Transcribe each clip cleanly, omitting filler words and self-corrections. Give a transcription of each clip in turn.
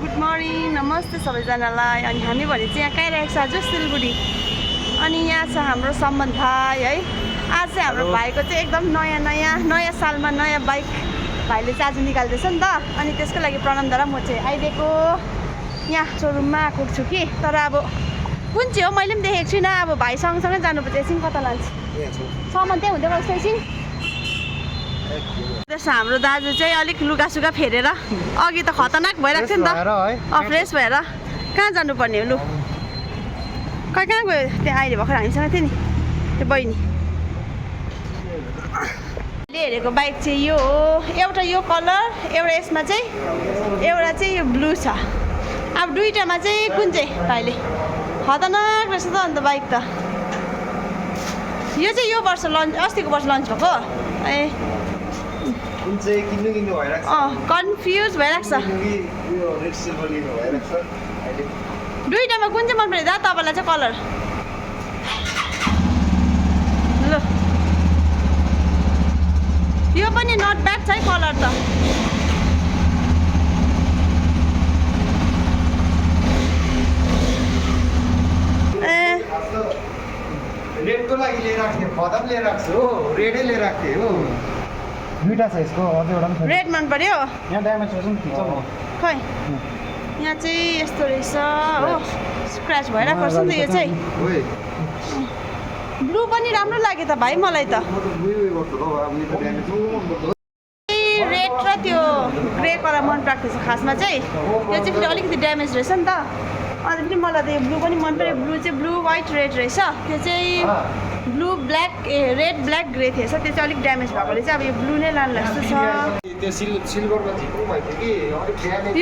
Good morning नमस्ते सबैजनालाई। अनि हामी भने चाहिँ यहाँ गइरहेको छ आज सिलगढी। अनि यहाँ छ हाम्रो सम्बन्ध भाइ है। आज चाहिँ हाम्रो भाइको चाहिँ एकदम नयाँ सालमा नयाँ बाइक भाइले चाहिँ आज निकाल्दैछ नि त। अनि त्यसको लागि प्रणाम दादा। म चाहिँ आइदिएको यहाँ सोरुममा आएको छु कि, तर अब कुन चाहिँ हो मैले पनि देखेको छुइनँ। अब भाइ सँगसँगै जानुपर्छ। एकछिन कता लान्छ सामान त्यही हुँदै गर्छ। एकछिन त्यसो हाम्रो दाजु चाहिँ अलिक लुगासुगा फेरेर अघि त खतरनाक भइरहेको थियो नि त। फ्रेस भएर कहाँ जानुपर्ने हो? लु कहाँ गयो? त्यहाँ अहिले भर्खर हामीसँग थियो नि त्यो बहिनी ले हेरेको बाइक चाहिँ यो हो। एउटा यो कलर, एउटा यसमा चाहिँ, एउटा चाहिँ यो ब्लू छ। अब दुईटामा चाहिँ कुन चाहिँ भाइले खतरनाक रहेछ त अन्त बाइक त। यो चाहिँ यो वर्ष लन्च, अस्तिको वर्ष लन्च भएको। ए कन्फ्युज भइरहेको छ। दुईटामा कुन चाहिँ मन पऱ्यो दा तपाईँलाई चाहिँ कलर? ल यो पनि नट ब्याड छ है कलर त। ए रेडको लागि लिएर आएको थिएँ, खदम लिएर आएको छु हो, रेडै लिएर आएको थिएँ हो। दुईटा छ यसको, अझै एउटा पनि छ। रेड मन पर्यो? यहाँ ड्यामेज छ नि खै यहाँ चाहिँ यस्तो रहेछ हो, स्क्रच भइरहेको रहेछ नि त यो चाहिँ। ब्लू पनि राम्रो लाग्यो त भाइ मलाई त। रेड र त्यो ग्रे कलर मन परेको थिएछ खासमा चाहिँ। यो चाहिँ फेरि अलिकति ड्यामेज रहेछ नि त। अन्त फेरि मलाई त यो ब्लू पनि मन पऱ्यो। ब्लू चाहिँ ब्लू वाइट रेड रहेछ। त्यो चाहिँ blue black red black grey थिएछ। त्यो चाहिँ अलिक ड्यामेज भएकोले चाहिँ अब यो ब्लू नै लानु जस्तो छ।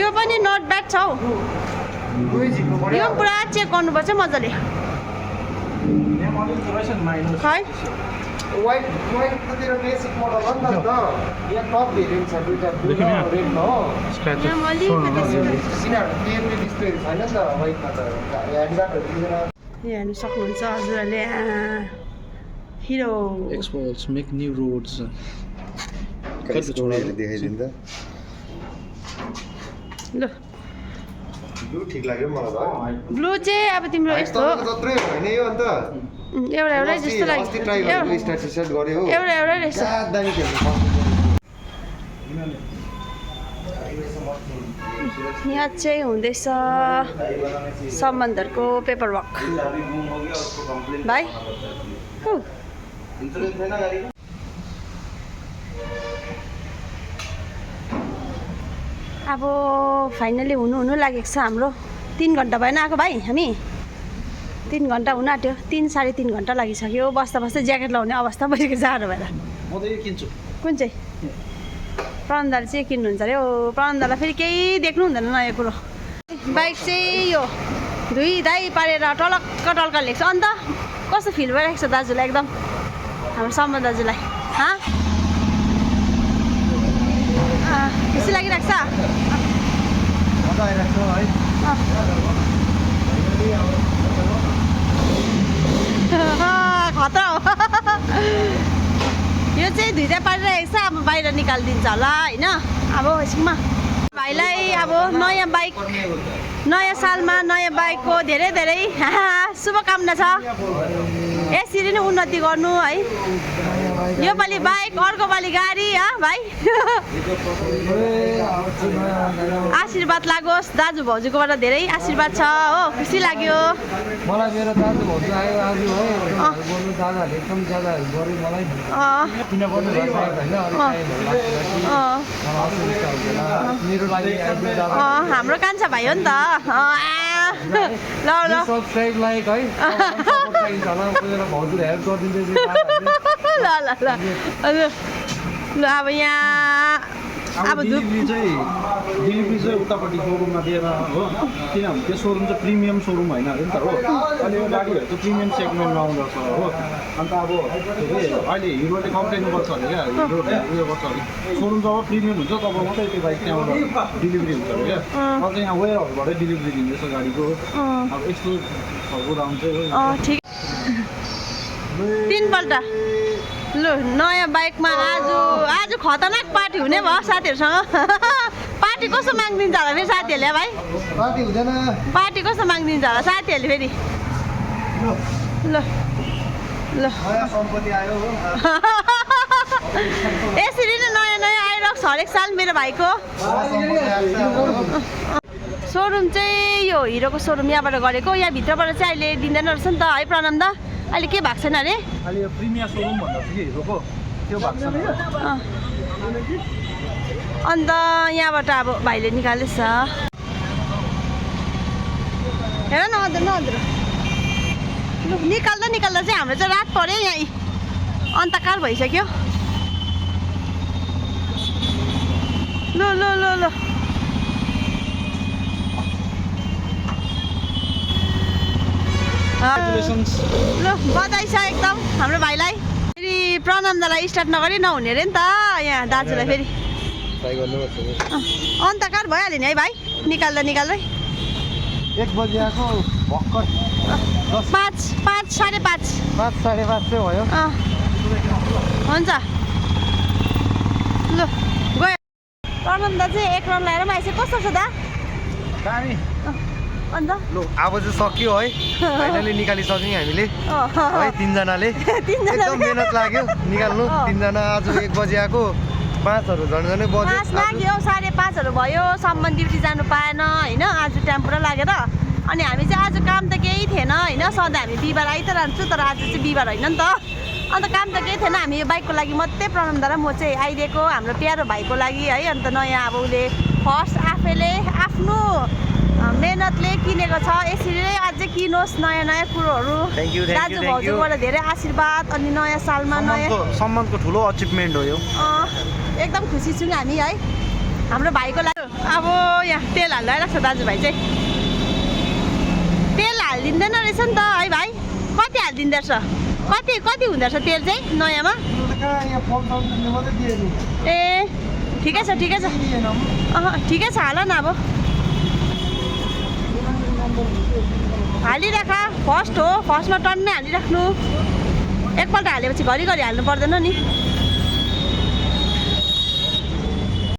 यो पनि नट ब्याड छ हौ। यो पुरा चेक गर्नुपर्छ मजाले। खै वाइट त तेरो बेसिक मोडल हो नि त। यहाँ टप भेरिएन्ट छ दुईटा, ब्लू र रेडमा हो। तिनीहरू डिस्प्ले छैन नि त बाइकमा त। ह्यान्डगार्डहरू दिएर यहाँ हेर्नु सक्नुहुन्छ हजुरहरूले। Hero Exports make new roads. देखाइदिनु त। ल ब्लू ठिक लाग्यो मलाई त। ब्लू चाहिँ अब तिम्रो यस्तो जत्रै होइन यो अन्त एउटै जस्तो लाग्यो। अस्ति ट्राई गरेको स्टार्ट सेट गर्यो हो। एउटै रहेछ। दामी खेल्नु। यहाँ चाहिँ हुँदैछ सम्बन्धहरूको पेपर वर्क भाइ। अब फाइनली हुनु लागेको छ हाम्रो। 3 घन्टा भएन आएको भाइ। हामी 3 घन्टा हुन आँट्यो। 3 साढे 3 घन्टा लागिसक्यो। बस्दा बस्दै ज्याकेट लगाउने अवस्था भइसक्यो जाडो भएर। म त यो किन्छु। कुन चाहिँ? प्रनन्दाले चाहिँ किन्नुहुन्छ अरे हो। प्रनन्दालाई फेरि केही देख्नु हुँदैन नयाँ कुरो। बाइक चाहिँ यो धुइ धाइ पारेर टलक्क लेख्छ। अन्त कस्तो फिल भइरहेको छ दाजुलाई? एकदम हाम्रो सम्बन्ध दाजुलाई खुसी लागिरहेको छ। मजा आइरहेको छ है। खतरा हो। यो चाहिँ धुइँदै पारिरहेको छ। अब बाहिर निकालिदिन्छ होला होइन। अब एकछिनमा भाइलाई अब नयाँ बाइक, नयाँ सालमा नयाँ बाइकको धेरै धेरै शुभकामना छ। यसरी नै उन्नति गर्नु है। यो पालि बाइक, अर्को पालि गाडी भाइ। आशीर्वाद लागोस् दाजु भाउजूकोबाट। धेरै आशीर्वाद छ हो। खुसी लाग्यो मलाई। मेरो दाजु भाउजू आयो आज है। बोल्नु दादाहरूले एकदम दादाहरू गऱ्यो मलाई। किनभने मेरो लागि हाम्रो कान्छा भाइ हो नि त। ल ल सब्सक्राइब लाइक है। भाउजूले हेल्प गरिदिँदैछ। ल ल ल ल अब यहाँ अब डेलिभरी चाहिँ उतापट्टि सोरुममा दिएर हो। किनभने त्यो सोरुम चाहिँ प्रिमियम सोरुम होइन अरे नि त हो। अहिले यो गाडीहरू चाहिँ प्रिमियम सेगमेन्टमा आउँदछ हो। अन्त अब अहिले हिरोले कम्प्लेन गर्छ अरे क्या। हिरो उयो गर्छ अरे सोरुम जब प्रिमियम हुन्छ तब मात्रै त्यो बाइक त्यहाँबाट डेलिभरी हुन्छ अरे क्या। अब चाहिँ यहाँ वेयरहरूबाटै डेलिभरी दिँदैछ गाडीको। अब यस्तो खालको दाम चाहिँ हो। ठिक 3 पल्ट लु नयाँ बाइकमा आज खतरनाक पार्टी हुने भयो साथीहरुसँग। पार्टी कस्तो मागिदिन्छ होला फेरि साथीहरूले भाइ पार्टी हुँदैन पार्टी कस्तो मागिदिन्छ होला साथीहरूले फेरि ल ल नयाँ सम्पत्ति आयो हो यसरी नै नयाँ नयाँ आइरहेको छ हरेक साल मेरो भाइको सोरुम चाहिँ यो हिरोको सोरुम यहाँबाट गरेको यहाँ भित्रबाट चाहिँ अहिले दिँदैन रहेछ नि त है प्रणम दा अहिले के भएको छैन अरे अहिले यो प्रिमियर सोरुम भन्दा थियो हिरोको त्यो भएको छैन अन्त यहाँबाट अब भाइले निकालेछ हेर न हजुर न हजुर लु निकाल्दा निकाल्दा चाहिँ हाम्रो चाहिँ रात पऱ्यो यहाँ अन्धकार भइसक्यो लु लु लु लु ल बधाई छ एकदम हाम्रो भाइलाई फेरि प्रणम दालाई स्टार्ट नगरी नहुने अरे नि त यहाँ दाजुलाई फेरि अन्धकार भइहाल्यो नि है भाइ निकाल्दा निकाल्दै 1 बजी आएको भर्खर 5 साढे 5 5 साढे 5 चाहिँ भयो हुन्छ ल गयो प्रणम दा चाहिँ 1 रन लगाएर पनि आइसक्यो कस्तो छ दा दामी अन्त लु अब चाहिँ सक्यो है फाइनली निकालिसक्यौँ हामीले है तिनजनाले एकदम मेहनत लाग्यो निकाल्नु तिनजना आज 1 बजी आएको 5हरू झन्झनै बज्यो 5 लाग्यो 5:30 भयो सम्म ड्युटी जानु पाएन होइन आज टाइम पुरा लागेर अनि हामी चाहिँ आज काम त केही थिएन होइन सधैँ हामी बिहिबार आइ त रहन्छु तर आज चाहिँ बिहिबार होइन नि त अन्त काम त केही थिएन हामी यो बाइकको लागि मात्रै प्रणम दा र म चाहिँ आइदिएको हाम्रो प्यारो भाइको लागि है अन्त नयाँ अब उसले फर्स्ट आफैले आफ्नो मेहनतले किनेको छ यसरी नै अझै किनोस् नयाँ नयाँ कुरोहरू दाजु भाउजूबाट धेरै आशीर्वाद अनि नयाँ सालमा नयाँ सम्मानको ठुलो अचिभमेन्ट हो यो एकदम खुसी छौँ हामी है हाम्रो भाइको लागि अब यहाँ तेल हाल्दै आइरहेको छ दाजुभाइ चाहिँ तेल हालिदिँदैन रहेछ नि त है भाइ कति हालिदिँदो रहेछ कति हुँदो रहेछ तेल चाहिँ नयाँमा ए ठिकै छ ठिकै छ ठिकै छ हाल न अब हालिराख फर्स्ट हो फर्स्टमा टन्नै हालिराख्नु एकपल्ट हालेपछि घरिघरि हाल्नु पर्दैन नि